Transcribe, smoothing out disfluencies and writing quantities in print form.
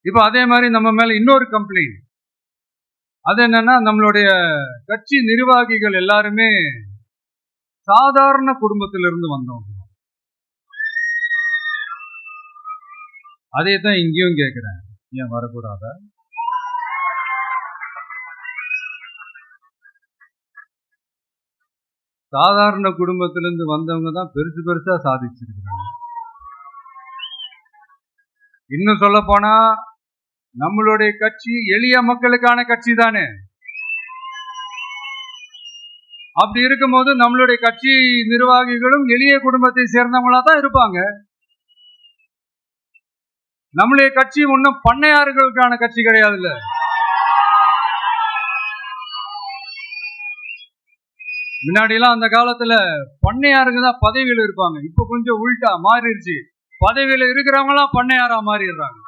இப்போ அதே மாதிரி நம்ம மேல இன்னொரு கம்ப்ளைண்ட், அது என்னன்னா, நம்மளுடைய கட்சி நிர்வாகிகள் எல்லாருமே சாதாரண குடும்பத்திலிருந்து வந்தவங்க. அதே தான் இங்கேயும் கேட்கிறேன், ஏன் வரக்கூடாதா? சாதாரண குடும்பத்திலிருந்து வந்தவங்க தான் பெருசு பெருசா சாதிச்சிருக்கிறாங்க. இன்னும் சொல்ல போனா, நம்மளுடைய கட்சி எளிய மக்களுக்கான கட்சி தானே. அப்படி இருக்கும்போது நம்மளுடைய கட்சி நிர்வாகிகளும் எளிய குடும்பத்தை சேர்ந்தவங்களா தான் இருப்பாங்க. நம்மளுடைய கட்சி ஒன்றும் பண்ணையார்களுக்கான கட்சி கிடையாதுல்ல. முன்னாடிலாம் அந்த காலத்துல பண்ணையாருங்க தான் பதவியில் இருப்பாங்க. இப்ப கொஞ்சம் உள்டா மாறிடுச்சு. பதவியில இருக்கிறவங்க எல்லாம் பண்ணையாரா மாறிடுறாங்க.